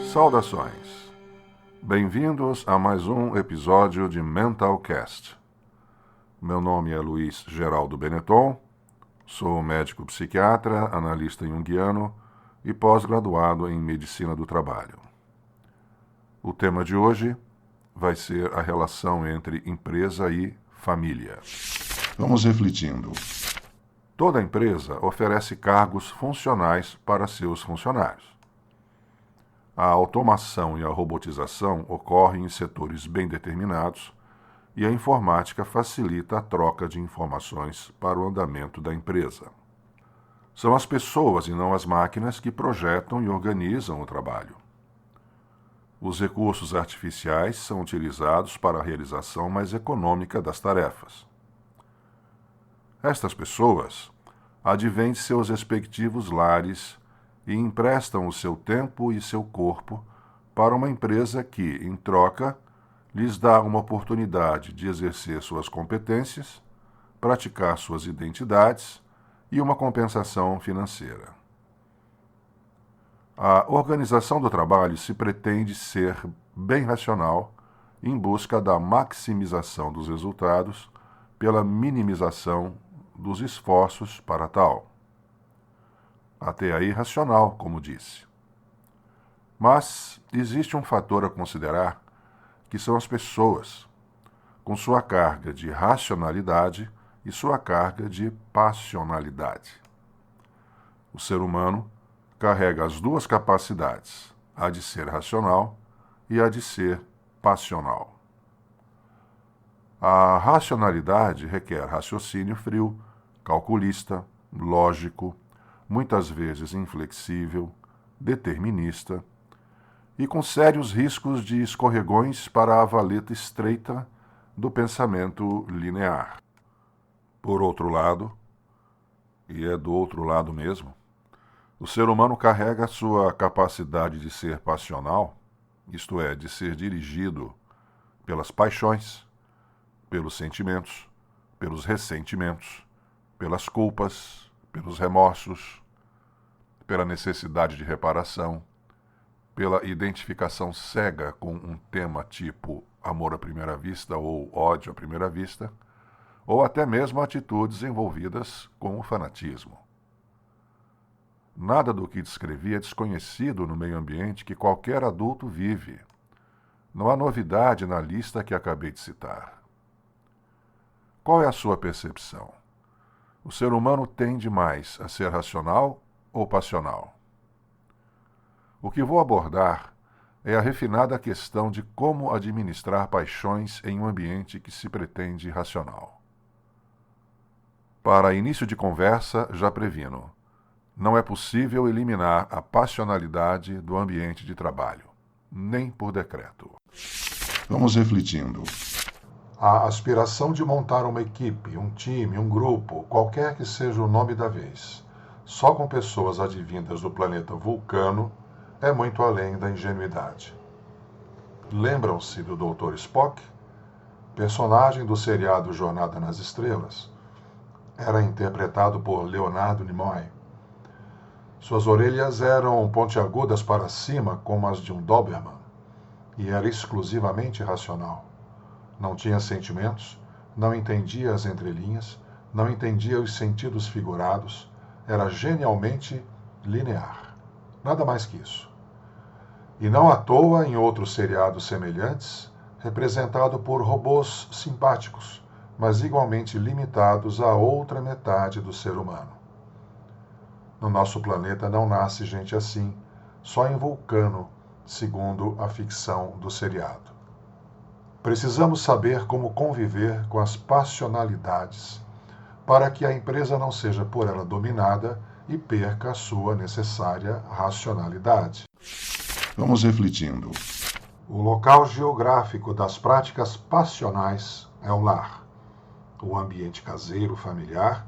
Saudações! Bem-vindos a mais um episódio de Mentalcast. Meu nome é Luiz Geraldo Benetton, sou médico psiquiatra, analista junguiano e pós-graduado em Medicina do Trabalho. O tema de hoje vai ser a relação entre empresa e família. Vamos refletindo. Toda empresa oferece cargos funcionais para seus funcionários. A automação e a robotização ocorrem em setores bem determinados e a informática facilita a troca de informações para o andamento da empresa. São as pessoas e não as máquinas que projetam e organizam o trabalho. Os recursos artificiais são utilizados para a realização mais econômica das tarefas. Estas pessoas advêm de seus respectivos lares e emprestam o seu tempo e seu corpo para uma empresa que, em troca, lhes dá uma oportunidade de exercer suas competências, praticar suas identidades e uma compensação financeira. A organização do trabalho se pretende ser bem racional em busca da maximização dos resultados pela minimização dos esforços para tal. Até aí racional, como disse. Mas existe um fator a considerar, que são as pessoas, com sua carga de racionalidade e sua carga de passionalidade. O ser humano carrega as duas capacidades, a de ser racional e a de ser passional. A racionalidade requer raciocínio frio, calculista, lógico, muitas vezes inflexível, determinista e com sérios riscos de escorregões para a valeta estreita do pensamento linear. Por outro lado, e é do outro lado mesmo, o ser humano carrega sua capacidade de ser passional, isto é, de ser dirigido pelas paixões, pelos sentimentos, pelos ressentimentos, pelas culpas, pelos remorsos, pela necessidade de reparação, pela identificação cega com um tema tipo amor à primeira vista ou ódio à primeira vista, ou até mesmo atitudes envolvidas com o fanatismo. Nada do que descrevi é desconhecido no meio ambiente que qualquer adulto vive. Não há novidade na lista que acabei de citar. Qual é a sua percepção? O ser humano tende mais a ser racional ou passional? O que vou abordar é a refinada questão de como administrar paixões em um ambiente que se pretende racional. Para início de conversa, já previno. Não é possível eliminar a passionalidade do ambiente de trabalho, nem por decreto. Vamos refletindo. A aspiração de montar uma equipe, um time, um grupo, qualquer que seja o nome da vez, só com pessoas advindas do planeta Vulcano, é muito além da ingenuidade. Lembram-se do Dr. Spock? Personagem do seriado Jornada nas Estrelas. Era interpretado por Leonardo Nimoy. Suas orelhas eram pontiagudas para cima como as de um Doberman, e era exclusivamente racional. Não tinha sentimentos, não entendia as entrelinhas, não entendia os sentidos figurados, era genialmente linear. Nada mais que isso. E não à toa, em outros seriados semelhantes, representado por robôs simpáticos, mas igualmente limitados à outra metade do ser humano. No nosso planeta não nasce gente assim, só em Vulcano, segundo a ficção do seriado. Precisamos saber como conviver com as passionalidades para que a empresa não seja por ela dominada e perca a sua necessária racionalidade. Vamos refletindo. O local geográfico das práticas passionais é o lar, o ambiente caseiro familiar,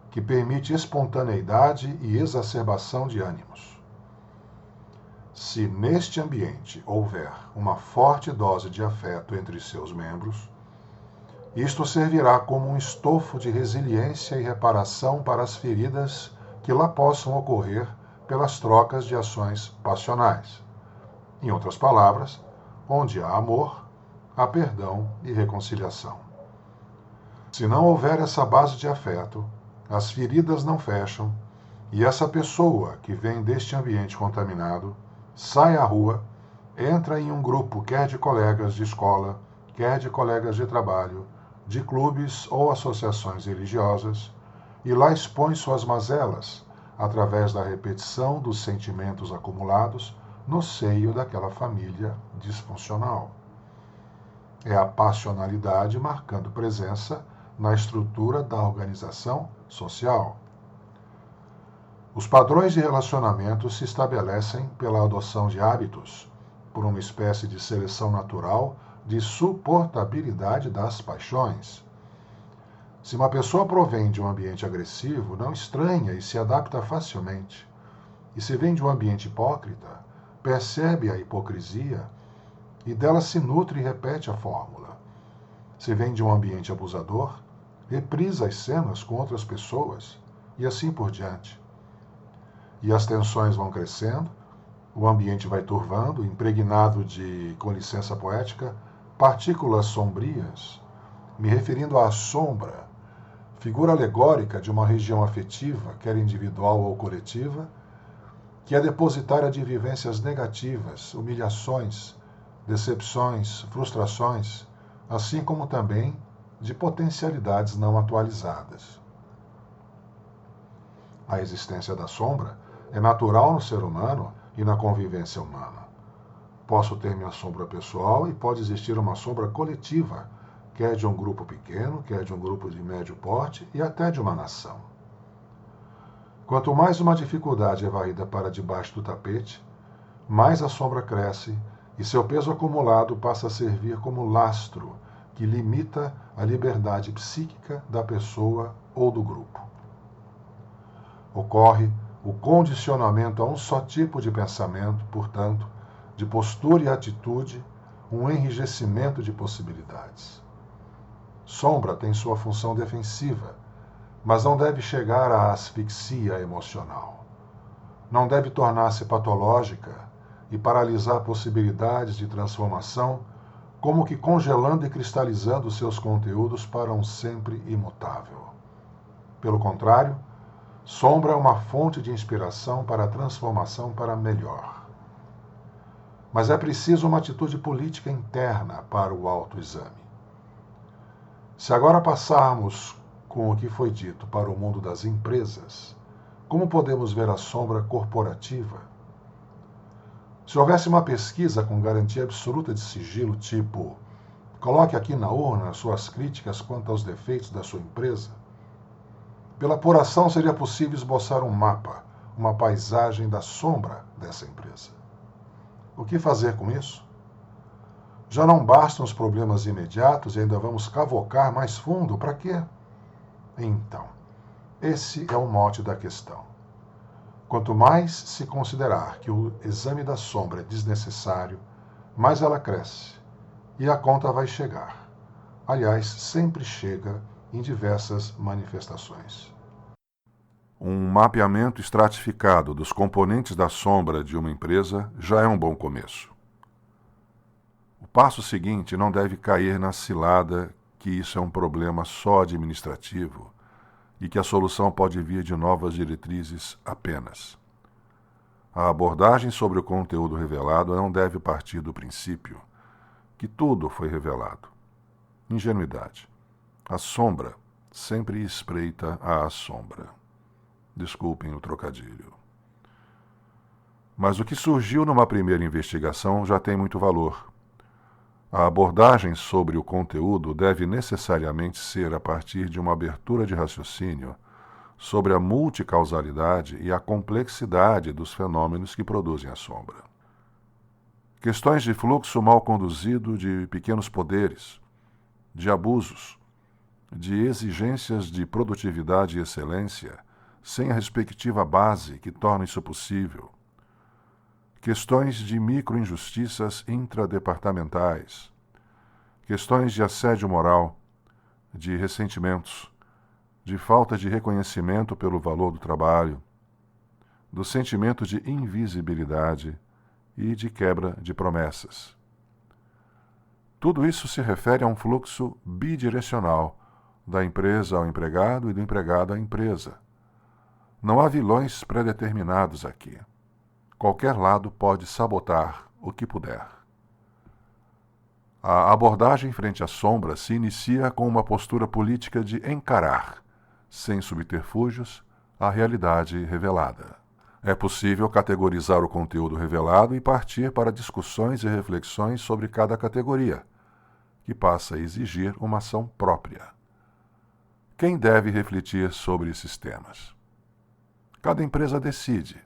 que permite espontaneidade e exacerbação de ânimos. Se neste ambiente houver uma forte dose de afeto entre seus membros, isto servirá como um estofo de resiliência e reparação para as feridas que lá possam ocorrer pelas trocas de ações passionais. Em outras palavras, onde há amor, há perdão e reconciliação. Se não houver essa base de afeto, as feridas não fecham e essa pessoa que vem deste ambiente contaminado sai à rua, entra em um grupo quer de colegas de escola, quer de colegas de trabalho, de clubes ou associações religiosas, e lá expõe suas mazelas através da repetição dos sentimentos acumulados no seio daquela família disfuncional. É a passionalidade marcando presença na estrutura da organização social. Os padrões de relacionamento se estabelecem pela adoção de hábitos, por uma espécie de seleção natural de suportabilidade das paixões. Se uma pessoa provém de um ambiente agressivo, não estranha e se adapta facilmente. E se vem de um ambiente hipócrita, percebe a hipocrisia e dela se nutre e repete a fórmula. Se vem de um ambiente abusador, reprisa as cenas com outras pessoas e assim por diante. E as tensões vão crescendo, o ambiente vai turvando, impregnado de, com licença poética, partículas sombrias, me referindo à sombra, figura alegórica de uma região afetiva, quer individual ou coletiva, que é depositária de vivências negativas, humilhações, decepções, frustrações, assim como também de potencialidades não atualizadas. A existência da sombra é natural no ser humano e na convivência humana. Posso ter minha sombra pessoal e pode existir uma sombra coletiva, quer de um grupo pequeno, quer de um grupo de médio porte e até de uma nação. Quanto mais uma dificuldade é varrida para debaixo do tapete, mais a sombra cresce e seu peso acumulado passa a servir como lastro que limita a liberdade psíquica da pessoa ou do grupo. Ocorre o condicionamento a um só tipo de pensamento, portanto, de postura e atitude, um enrijecimento de possibilidades. Sombra tem sua função defensiva, mas não deve chegar à asfixia emocional. Não deve tornar-se patológica e paralisar possibilidades de transformação, como que congelando e cristalizando seus conteúdos para um sempre imutável. Pelo contrário, sombra é uma fonte de inspiração para a transformação para melhor. Mas é preciso uma atitude política interna para o autoexame. Se agora passarmos com o que foi dito para o mundo das empresas, como podemos ver a sombra corporativa? Se houvesse uma pesquisa com garantia absoluta de sigilo, tipo, coloque aqui na urna suas críticas quanto aos defeitos da sua empresa, pela apuração seria possível esboçar um mapa, uma paisagem da sombra dessa empresa. O que fazer com isso? Já não bastam os problemas imediatos e ainda vamos cavocar mais fundo? Para quê? Então, esse é o mote da questão. Quanto mais se considerar que o exame da sombra é desnecessário, mais ela cresce e a conta vai chegar. Aliás, sempre chega em diversas manifestações. Um mapeamento estratificado dos componentes da sombra de uma empresa já é um bom começo. O passo seguinte não deve cair na cilada que isso é um problema só administrativo e que a solução pode vir de novas diretrizes apenas. A abordagem sobre o conteúdo revelado não deve partir do princípio que tudo foi revelado. Ingenuidade. A sombra sempre espreita à sombra. Desculpem o trocadilho. Mas o que surgiu numa primeira investigação já tem muito valor. A abordagem sobre o conteúdo deve necessariamente ser a partir de uma abertura de raciocínio sobre a multicausalidade e a complexidade dos fenômenos que produzem a sombra. Questões de fluxo mal conduzido de pequenos poderes, de abusos, de exigências de produtividade e excelência, sem a respectiva base que torna isso possível. Questões de microinjustiças intradepartamentais, questões de assédio moral, de ressentimentos, de falta de reconhecimento pelo valor do trabalho, do sentimento de invisibilidade e de quebra de promessas. Tudo isso se refere a um fluxo bidirecional, da empresa ao empregado e do empregado à empresa. Não há vilões predeterminados aqui. Qualquer lado pode sabotar o que puder. A abordagem frente à sombra se inicia com uma postura política de encarar, sem subterfúgios, a realidade revelada. É possível categorizar o conteúdo revelado e partir para discussões e reflexões sobre cada categoria, que passa a exigir uma ação própria. Quem deve refletir sobre esses temas? Cada empresa decide,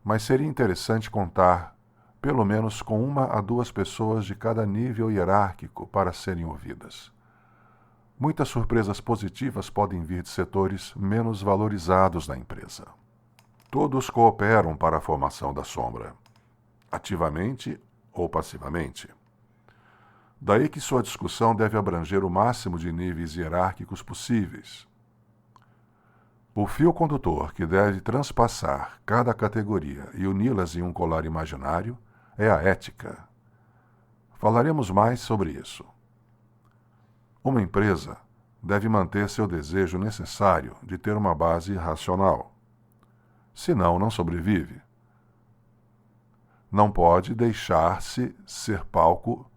mas seria interessante contar pelo menos com 1 a 2 pessoas de cada nível hierárquico para serem ouvidas. Muitas surpresas positivas podem vir de setores menos valorizados na empresa. Todos cooperam para a formação da sombra, ativamente ou passivamente. Daí que sua discussão deve abranger o máximo de níveis hierárquicos possíveis. O fio condutor que deve transpassar cada categoria e uni-las em um colar imaginário é a ética. Falaremos mais sobre isso. Uma empresa deve manter seu desejo necessário de ter uma base racional. Senão, não sobrevive. Não pode deixar-se ser palco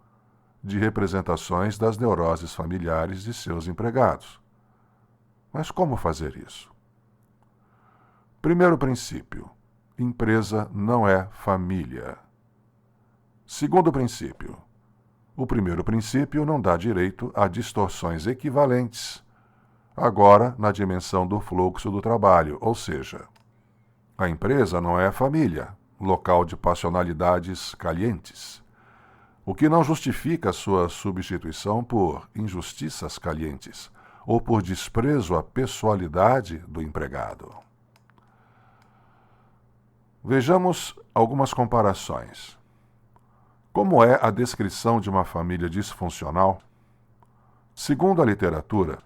de representações das neuroses familiares de seus empregados. Mas como fazer isso? Primeiro princípio: empresa não é família. Segundo princípio: o primeiro princípio não dá direito a distorções equivalentes, agora na dimensão do fluxo do trabalho, ou seja, a empresa não é família, local de passionalidades calientes, o que não justifica sua substituição por injustiças calientes ou por desprezo à pessoalidade do empregado. Vejamos algumas comparações. Como é a descrição de uma família disfuncional? Segundo a literatura,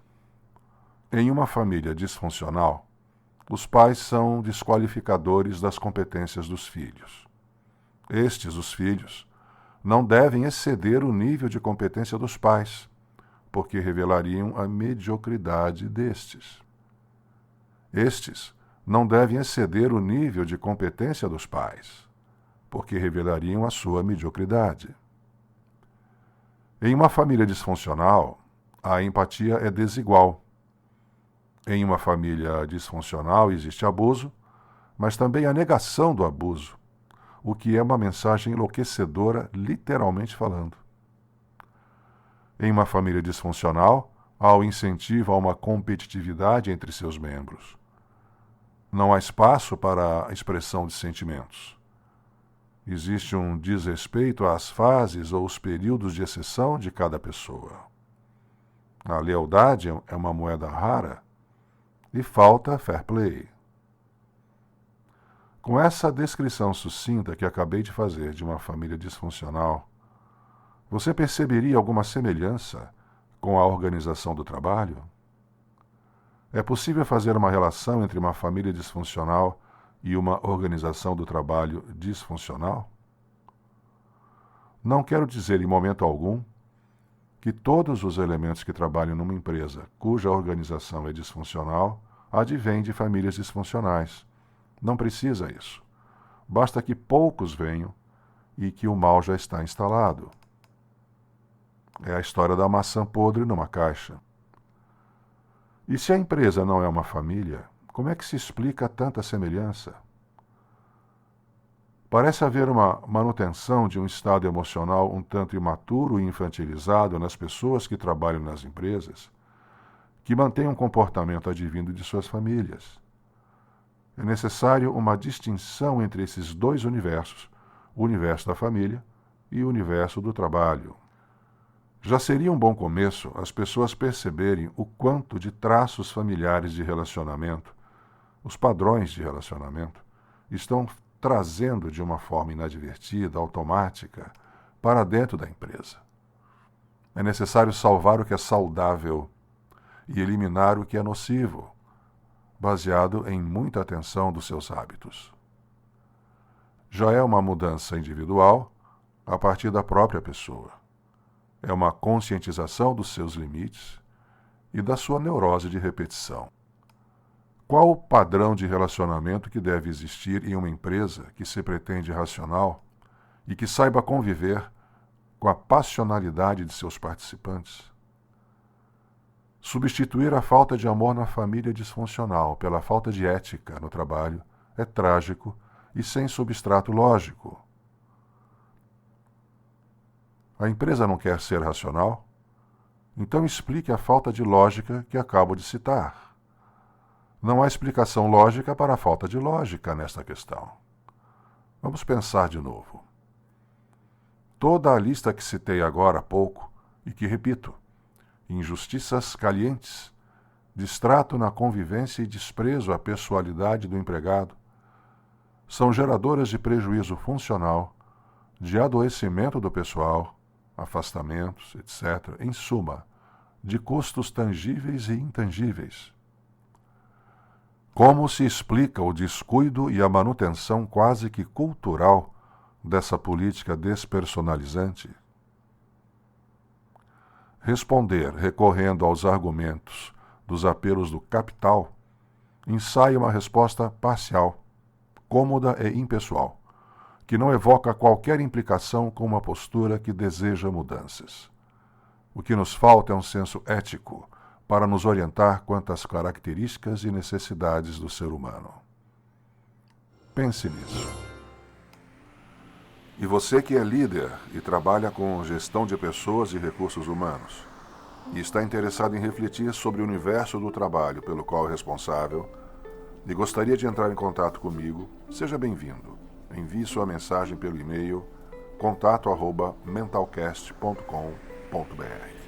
em uma família disfuncional, os pais são desqualificadores das competências dos filhos. Os filhos, não devem exceder o nível de competência dos pais, porque revelariam a mediocridade destes. Estes não devem exceder o nível de competência dos pais, porque revelariam a sua mediocridade. Em uma família disfuncional, a empatia é desigual. Em uma família disfuncional existe abuso, mas também a negação do abuso, o que é uma mensagem enlouquecedora, literalmente falando. Em uma família disfuncional, há o incentivo a uma competitividade entre seus membros. Não há espaço para a expressão de sentimentos. Existe um desrespeito às fases ou os períodos de exceção de cada pessoa. A lealdade é uma moeda rara e falta fair play. Com essa descrição sucinta que acabei de fazer de uma família disfuncional, você perceberia alguma semelhança com a organização do trabalho? É possível fazer uma relação entre uma família disfuncional e uma organização do trabalho disfuncional? Não quero dizer em momento algum que todos os elementos que trabalham numa empresa cuja organização é disfuncional advêm de famílias disfuncionais. Não precisa isso. Basta que poucos venham e que o mal já está instalado. É a história da maçã podre numa caixa. E se a empresa não é uma família, como é que se explica tanta semelhança? Parece haver uma manutenção de um estado emocional um tanto imaturo e infantilizado nas pessoas que trabalham nas empresas, que mantêm um comportamento advindo de suas famílias. É necessário uma distinção entre esses dois universos, o universo da família e o universo do trabalho. Já seria um bom começo as pessoas perceberem o quanto de traços familiares de relacionamento, os padrões de relacionamento, estão trazendo de uma forma inadvertida, automática, para dentro da empresa. É necessário salvar o que é saudável e eliminar o que é nocivo, baseado em muita atenção dos seus hábitos. já é uma mudança individual a partir da própria pessoa. É uma conscientização dos seus limites e da sua neurose de repetição. Qual o padrão de relacionamento que deve existir em uma empresa que se pretende racional e que saiba conviver com a passionalidade de seus participantes? Substituir a falta de amor na família disfuncional pela falta de ética no trabalho é trágico e sem substrato lógico. A empresa não quer ser racional? Então explique a falta de lógica que acabo de citar. Não há explicação lógica para a falta de lógica nesta questão. Vamos pensar de novo. Toda a lista que citei agora há pouco, e que repito, injustiças calientes, distrato na convivência e desprezo à pessoalidade do empregado, são geradoras de prejuízo funcional, de adoecimento do pessoal, afastamentos, etc., em suma, de custos tangíveis e intangíveis. Como se explica o descuido e a manutenção quase que cultural dessa política despersonalizante? Responder recorrendo aos argumentos dos apelos do capital ensaia uma resposta parcial, cômoda e impessoal, que não evoca qualquer implicação com uma postura que deseja mudanças. O que nos falta é um senso ético para nos orientar quanto às características e necessidades do ser humano. Pense nisso. E você que é líder e trabalha com gestão de pessoas e recursos humanos, e está interessado em refletir sobre o universo do trabalho pelo qual é responsável, e gostaria de entrar em contato comigo, seja bem-vindo. Envie sua mensagem pelo e-mail contato@mentalcast.com.br.